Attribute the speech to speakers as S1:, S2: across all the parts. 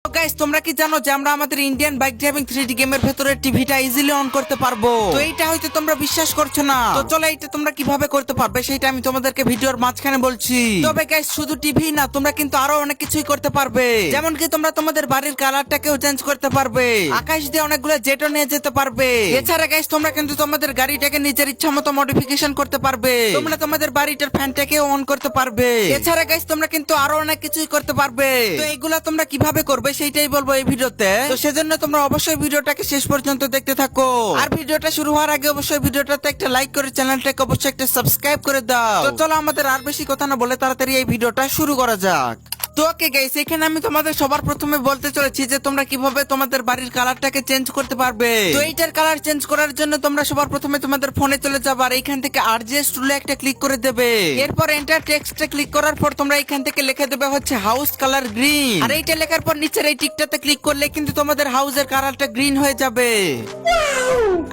S1: Guys তোমরা কি জানো যে আমরা আমাদের ইন্ডিয়ান বাইক ড্রাইভিং 3D গেমের ভেতরে টিভিটা ইজিলি অন করতে পারবো। তো এইটা হয়তো তোমরা বিশ্বাস করছো না, তো চলো এইটা তোমরা কিভাবে করতে পারবে সেটা আমি তোমাদেরকে ভিডিওর মাঝখানে বলছি। তবে গাইস শুধু টিভি না, তোমরা কিন্তু আরো অনেক কিছুই করতে পারবে। যেমন কি তোমরা তোমাদের বাড়ির কালারটাকেও চেঞ্জ করতে পারবে, আকাশ দিয়ে অনেকগুলো জেটও নিয়ে যেতে পারবে। এছাড়া গাইস তোমরা কিন্তু তোমাদের গাড়িটাকে নিজের ইচ্ছা মতো মডিফিকেশন করতে পারবে। তোমরা তোমাদের বাড়িটার ফ্যানটাকেও অন করতে পারবে। এছাড়া গাইস তোমরা কিন্তু আরো অনেক কিছুই করতে পারবে। তো এইগুলা তোমরা কিভাবে করবে সেইটাই বলবো এই ভিডিওতে। তো সেজন্য তোমরা অবশ্যই ভিডিওটাকে শেষ পর্যন্ত দেখতে থাকো। আর ভিডিওটা শুরু হওয়ার আগে অবশ্যই ভিডিওটাতে একটা লাইক করে চ্যানেলটাকে অবশ্যই একটা সাবস্ক্রাইব করে দাও। তো চলো আমাদের আর বেশি কথা না বলে তাড়াতাড়ি এই ভিডিওটা শুরু করা যাক। তো ওকে গাইস, এখানে আমি তোমাদের সবার প্রথমে বলতে চলেছি যে তোমরা কিভাবে তোমাদের বাড়ির কালারটাকে চেঞ্জ করতে পারবে। তো এইটার কালার চেঞ্জ করার জন্য তোমরা সবার প্রথমে তোমাদের ফোনে চলে যাবে আর এইখান থেকে আরজিএস টুলে একটা ক্লিক করে দেবে। এরপর এন্টার টেক্সটে ক্লিক করার পর তোমরা এখান থেকে লিখে দেবে হচ্ছে হাউস কালার গ্রিন। আর এইটা লেখার পর নিচের এই টিকটাতে ক্লিক করলে কিন্তু তোমাদের হাউসের কালারটা গ্রিন হয়ে যাবে।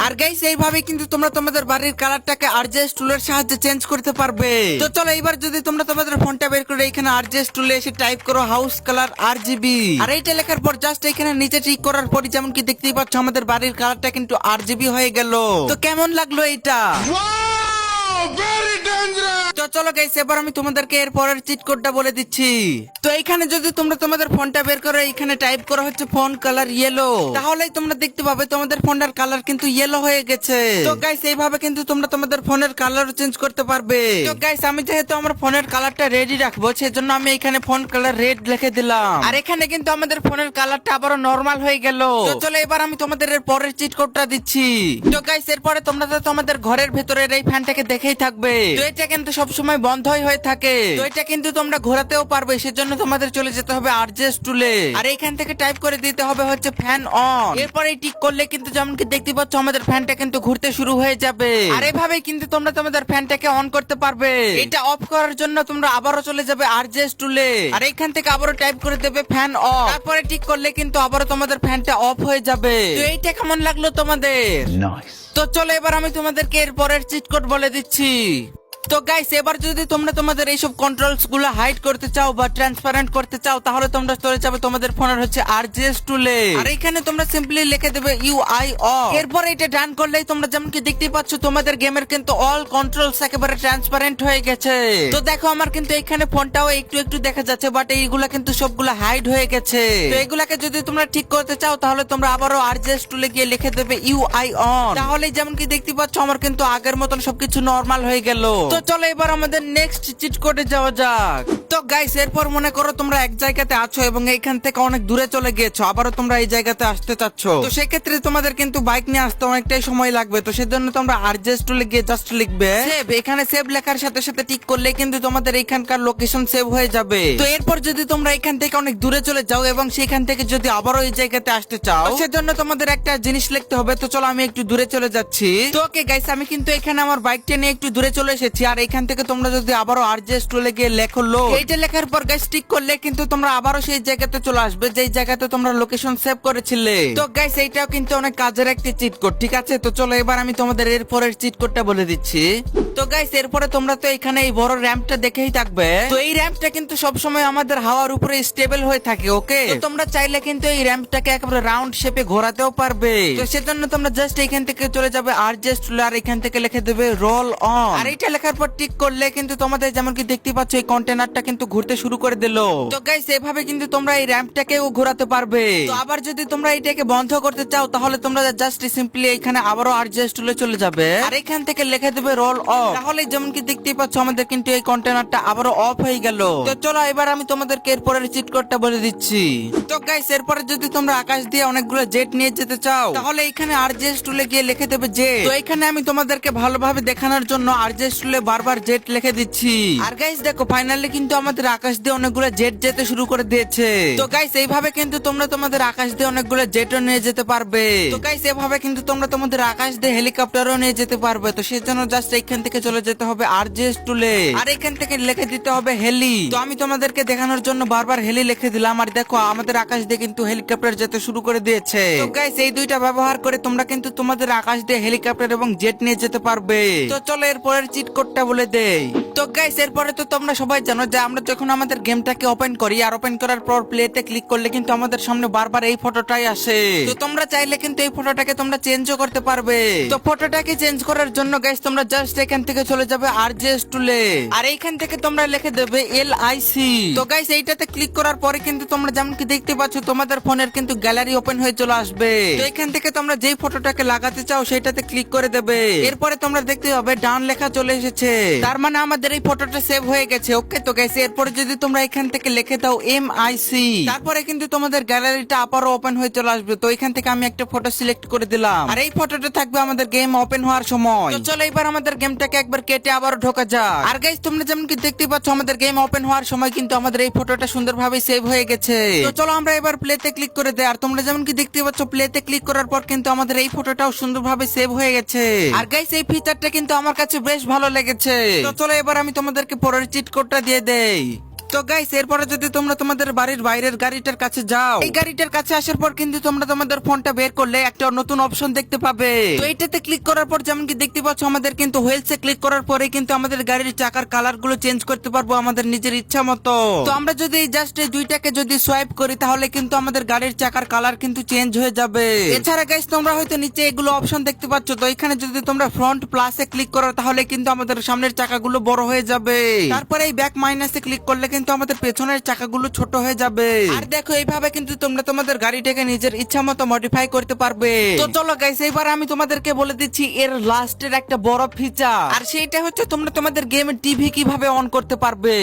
S1: আর গাইস এইভাবে কিন্তু তোমরা তোমাদের বাড়ির কালারটাকে আরজিএস টুলের সাহায্যে চেঞ্জ করতে পারবে। তো চলো এবার যদি তোমরা তোমাদের ফোনটা বের করে এখানে আরজিএস টুলে এসে টাইপ করো হাউস কালার আরজিবি। আর এইটা লেখার পর জাস্ট এখানে নিচে ঠিক করার পরই যেমন কি দেখতেই পাচ্ছ আমাদের বাড়ির কালারটা কিন্তু আরজিবি হয়ে গেল। তো কেমন লাগলো এটা? তো চলো গাইস এবার আমি তোমাদেরকে এর পরের চিট কোডটা বলে দিচ্ছি। তো এখানে যদি তোমরা তোমাদের ফোনটা বের করো এখানে টাইপ করা হচ্ছে ফোন কালার ইয়েলো, তাহলেই তোমরা দেখতে পাবে তোমাদের ফোনটার কালার কিন্তু ইয়েলো হয়ে গেছে। তো গাইস এইভাবে কিন্তু তোমরা তোমাদের ফোনের কালার চেঞ্জ করতে পারবে। তো গাইস আমি যেহেতু আমার ফোনের কালারটা রেডি রাখবো সেজন্য আমি এখানে ফোন কালার রেড লিখে দিলাম। আর এখানে কিন্তু আমাদের ফোনের কালারটা আবারও নরমাল হয়ে গেল। তো চলো এবার আমি তোমাদের এর পরের চিট কোডটা দিচ্ছি। তো গাইস এরপরে তোমরা তো তোমাদের ঘরের ভেতরের এই ফ্যানটাকে দেখেই থাকবে। তো এটা কিন্তু সবসময় বন্ধই হয়ে থাকে। তো এটা কিন্তু তোমরা ঘোরাতেও পারবে, সেজন্য তোমাদের চলে যেতে হবে আরজিএস টুলে। আর এইখান থেকে টাইপ করে দিতে হবে হচ্ছে ফ্যান অন। এরপর এই টিক করলে কিন্তু যেমন কি দেখতে পাচ্ছ আমাদের ফ্যানটা কিন্তু ঘুরতে শুরু হয়ে যাবে। আর এভাবেই কিন্তু তোমরা তোমাদের ফ্যানটাকে অন করতে পারবে। এটা অফ করার জন্য তোমরা আবারও চলে যাবে আরজিএস টুলে আর এইখান থেকে আবারও টাইপ করে দেবে ফ্যান অফ। তারপরে টিক করলে কিন্তু আবারও তোমাদের ফ্যানটা অফ হয়ে যাবে। তো এইটা কেমন লাগলো তোমাদের? তো চলো এবার আমি তোমাদেরকে এর পরের চিট কোড বলে দিচ্ছি। তো গাইস এবার যদি তোমরা তোমাদের এইসব কন্ট্রোলস গুলো হাইড করতে চাও বা ট্রান্সপারেন্ট করতে চাও তাহলে তোমরা চলে যাবে তোমাদের ফোনের হচ্ছে আরজিএস টুলে। আর এখানে তোমরা সিম্পলি লিখে দেবে ইউআই অফ। এরপর এটা ডান করলেই তোমরা যেমন কি দেখতে পাচ্ছ তোমাদের গেমের কিন্তু অল কন্ট্রোলস একেবারে ট্রান্সপারেন্ট হয়ে গেছে। তো দেখো আমার কিন্তু এখানে ফোনটাও একটু একটু দেখা যাচ্ছে, বাট এইগুলা কিন্তু সবগুলা হাইড হয়ে গেছে। তো এগুলাকে যদি তোমরা ঠিক করতে চাও তাহলে তোমরা আবারও আরজিএস টুলে গিয়ে লিখে দেবে ইউআই অন। তাহলে যেমন কি দেখতে পাচ্ছ আমার কিন্তু আগের মতন সবকিছু নরমাল হয়ে গেল। তো চলো এবার আমাদের নেক্সট চিট কোডে যাওয়া যাক। তো গাইস এরপর মনে করো তোমরা এক জায়গাতে আছো এবং এইখান থেকে অনেক দূরে চলে গিয়েছো, আবারও তোমরা এই জায়গাতে আসতে চাচ্ছ। তো সেক্ষেত্রে তোমাদের কিন্তু বাইক নিয়ে আসতে অনেকটাই সময় লাগবে। তো সেজন্য তোমরা আরজিএস টুলে গিয়ে জাস্ট লিখবে সেভ। এখানে সেভ লেখার সাথে সাথে টিক করলে কিন্তু তোমাদের এখানকার লোকেশন সেভ হয়ে যাবে। তো এরপর যদি তোমরা এখান থেকে অনেক দূরে চলে যাও এবং সেখান থেকে যদি আবারও এই জায়গাতে আসতে চাও সেজন্য তোমাদের একটা জিনিস লিখতে হবে। তো চলো আমি একটু দূরে চলে যাচ্ছি। তো ওকে গাইস আমি কিন্তু এখানে আমার বাইকটা নিয়ে একটু দূরে চলে এসেছি। আর এখান থেকে তোমরা যদি আবারও আরজিএস টুলে গিয়ে লেখো লো, এইটা লেখার পর গাইস টিক করলে কিন্তু তোমরা আবারও সেই জায়গাতে চলে আসবে যেই জায়গাতে তোমরা লোকেশন সেভ করেছিলে। তো গাইস এইটাও কিন্তু অনেক কাজের একটা চিট কোড, ঠিক আছে? তো চলো এবার আমি তোমাদের এর পরের চিট কোডটা বলে দিচ্ছি। তো গাইস এরপরে তোমরা তো এখানে এই বড় র্যাম্পটা দেখেই থাকবে। তো এই র্যাম্পটা কিন্তু সবসময় আমাদের হাওয়ার উপরে স্টেবল হয়ে থাকে, ওকে? তো তোমরা চাইলে কিন্তু এই র্যাম্পটাকে একেবারে রাউন্ড শেপে ঘোরাতেও পারবে। তো সেজন্য তোমরা জাস্ট এখান থেকে চলে যাবে আরজিএস টুলে আর এখান থেকে লিখে দেবে রোল অন। আর এইটা লেখার পর টিক করলে কিন্তু তোমাদের যেমন কি দেখতে পাচ্ছ এই কন্টেনারটা কিন্তু ঘুরতে শুরু করে দিল। তো গাইস এভাবে কিন্তু তোমরা এই র্যাম্পটাকেও ঘোরাতে পারবে। তো আবার যদি তোমরা এটাকে বন্ধ করতে চাও তাহলে তোমরা জাস্ট সিম্পলি এখানে আবারও আরজিএস টুলে চলে যাবে আর এখান থেকে লিখে দেবে রোল অফ। তাহলে যেমন কি দেখতে পাচ্ছ আমাদের কিন্তু এই কন্টেনারটা আবারও অফ হয়ে গেল। তো চলো এবার আমি তোমাদেরকে এরপরের চিট কোডটা বলে দিচ্ছি। তো গাইস এরপরে যদি তোমরা আকাশ দিয়ে অনেকগুলো জেট নিয়ে যেতে চাও তাহলে এখানে আরজিএস টুলে গিয়ে লিখে দেবে জেট। তো এখানে আমি তোমাদেরকে ভালোভাবে দেখানোর জন্য আরজিএস টুলে বারবার জেট লিখে দিচ্ছি। আর গাইস দেখো ফাইনালি কিন্তু আমাদের আকাশ দিয়ে অনেকগুলো জেট যেতে শুরু করে দিয়েছে। তো গাইস এইভাবে কিন্তু তোমরা তোমাদের আকাশ দিয়ে অনেকগুলো জেটও নিয়ে যেতে পারবে। তো গাইস এভাবে কিন্তু তোমরা তোমাদের আকাশ দিয়ে হেলিকপ্টারও নিয়ে যেতে পারবে। তো সেজন্য জাস্ট এইখান থেকে চলে যেতে হবে আরজিএস টুলে আর এখান থেকে লিখে দিতে হবে হেলি। তো আমি তোমাদেরকে দেখানোর জন্য বারবার হেলি লিখে দিলাম। আর দেখো আমাদের আকাশ দিয়ে কিন্তু হেলিকপ্টার যেতে শুরু করে দিয়েছে। তো গাইস এই দুইটা ব্যবহার করে তোমরা কিন্তু তোমাদের আকাশ দিয়ে হেলিকপ্টার এবং জেট নিয়ে যেতে পারবে। তো চলো এর পরের চিট কোড কোডটা বলে দেই। তো গাইস এরপরে তো তোমরা সবাই জানো যে আমরা যখন আমাদের গেমটাকে ওপেন করি আর ওপেন করার পর প্লেতে ক্লিক করলে কিন্তু আমাদের সামনে বারবার এই ফটোটাই আসে। তো তোমরা চাইলে কিন্তু এই ফটোটাকে তোমরা চেঞ্জও করতে পারবে। তো ফটোটাকে চেঞ্জ করার জন্য গাইস তোমরা জাস্ট এখান থেকে চলে যাবে আরজেএস টুলে, আর এইখান থেকে তোমরা লিখে দেবে LIC। তো গাইস এইটাতে ক্লিক করার পরে কিন্তু তোমরা যেমন কি দেখতে পাচ্ছ তোমাদের ফোনের কিন্তু গ্যালারি ওপেন হয়ে চলে আসবে। তো এখান থেকে তোমরা যেই ফটোটাকে লাগাতে চাও সেটাতে ক্লিক করে দেবে। এরপরে তোমরা দেখতে পাবে ডান লেখা চলে এসেছে, তার মানে আমাদের এই ফটোটা সেভ হয়ে গেছে। ওকে তো গাইস এরপরে যদি তোমরা এখান থেকে লিখে দাও MIC, তারপরে কিন্তু তোমাদের গ্যালারিটা আবারও ওপেন হয়ে চলে আসবে। তো এখান থেকে আমি একটা ফটো সিলেক্ট করে দিলাম, আর এই ফটোটা থাকবে আমাদের গেম ওপেন হওয়ার সময়। তো চলো এবার আমাদের গেমটাকে একবার কেটে আবারও ঢোকা যাক। আর গাইস তোমরা যেমন কি দেখতে পাচ্ছ আমাদের গেম ওপেন হওয়ার সময় কিন্তু আমাদের এই ফটোটা সুন্দরভাবে সেভ হয়ে গেছে। তো চলো আমরা এবার প্লেতে ক্লিক করে দেই, আর তোমরা যেমন কি দেখতে পাচ্ছ প্লেতে ক্লিক করার পর কিন্তু আমাদের এই ফটোটাও সুন্দরভাবে সেভ হয়ে গেছে। আর গাইস এই ফিচারটা কিন্তু আমার কাছে বেশ ভালো লেগেছে। তো চলো এবার আমি তোমাদেরকে পরের চিট কোডটা দিয়ে দেই। তো গাইস এরপরে যদি তোমরা তোমাদের বাড়ির বাইরের গাড়িটার কাছে যাও, এই গাড়িটার কাছে আসার পর কিন্তু তোমরা তোমাদের ফোনটা বের করলে একটা নতুন অপশন দেখতে পাবে। তো এইটাতে ক্লিক করার পর যেমন কি দেখতে পাচ্ছ আমাদের কিন্তু হুইলসে ক্লিক করার পরে কিন্তু আমাদের গাড়ির চাকার কালার গুলো চেঞ্জ করতে পারবো আমাদের নিজের ইচ্ছা মতো। তো আমরা যদি জাস্ট এই দুইটাকে যদি সোয়াইপ করি তাহলে কিন্তু আমাদের গাড়ির চাকার কালার কিন্তু চেঞ্জ হয়ে যাবে। এছাড়া গাইস তোমরা হয়তো নিচে এগুলো অপশন দেখতে পাচ্ছ, তো এখানে যদি তোমরা ফ্রন্ট প্লাসে ক্লিক করো তাহলে কিন্তু আমাদের সামনের চাকাগুলো বড় হয়ে যাবে। তারপরে এই ব্যাক মাইনাসে ক্লিক করলে কিন্তু আমাদের পেছনের চাকাগুলো ছোট হয়ে যাবে। আর দেখো এইভাবে কিন্তু তোমরা তোমাদের গাড়িটাকে নিজের ইচ্ছা মতো মডিফাই করতে পারবে। তো চলো গাইস এবার আমি তোমাদেরকে বলে দিচ্ছি এর লাস্টের একটা বড় ফিচার, আর সেইটা হচ্ছে তোমরা তোমাদের গেমের টিভি কিভাবে অন করতে পারবে।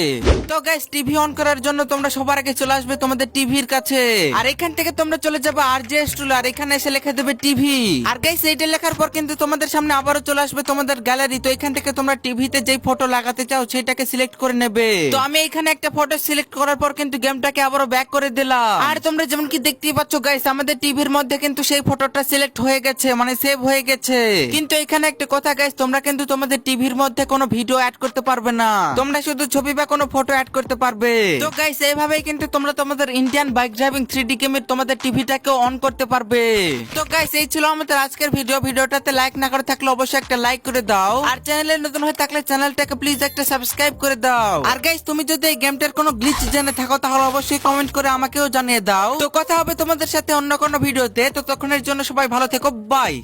S1: তো গাইস টিভি অন করার জন্য তোমরা সবার আগে চলে আসবে তোমাদের টিভির কাছে, আর এখান থেকে তোমরা চলে যাবে আরজেএস টুল, আর এখানে এসে লিখে দেবে টিভি। আর গাইস এইটা লেখার পর কিন্তু তোমাদের সামনে আবারও চলে আসবে তোমাদের গ্যালারি। তো এখান থেকে তোমরা টিভিতে যেই ফটো লাগাতে চাও সেটাকে সিলেক্ট করে নেবে। তো আমি এখানে একটা ফটো সিলেক্ট করার পর কিন্তু গেমটাকে আবারও ব্যাক করে দিলাম, আর তোমরা যেমন কি দেখতেই পাচ্ছ গাইস আমাদের টিভির মধ্যে কিন্তু সেই ফটোটা সিলেক্ট হয়ে গেছে, মানে সেভ হয়ে গেছে। কিন্তু এখানে একটা কথা গাইস, তোমরা কিন্তু তোমাদের টিভির মধ্যে কোনো ভিডিও অ্যাড করতে পারবে না, তোমরা শুধু ছবি বা কোনো ফটো অ্যাড করতে পারবে। তো গাইস এইভাবেই কিন্তু তোমরা তোমাদের ইন্ডিয়ান বাইক ড্রাইভিং 3D গেমের তোমাদের টিভিটাকে অন করতে পারবে। তো গাইস এই ছিল আমাদের আজকের ভিডিওটাতে লাইক না করে থাকলে অবশ্যই একটা লাইক করে দাও, আর চ্যানেলে নতুন হয়ে থাকলে চ্যানেলটাকে প্লিজ একটা সাবস্ক্রাইব করে দাও। আর গাইস তুমি যদি এই গেমটার কোনো গ্লিচ জেনে থাকো তাহলে অবশ্যই কমেন্ট করে আমাকেও জানিয়ে দাও। তো কথা হবে তোমাদের সাথে অন্য কোনো ভিডিওতে, তো তখনের জন্য সবাই ভালো থেকো, বাই।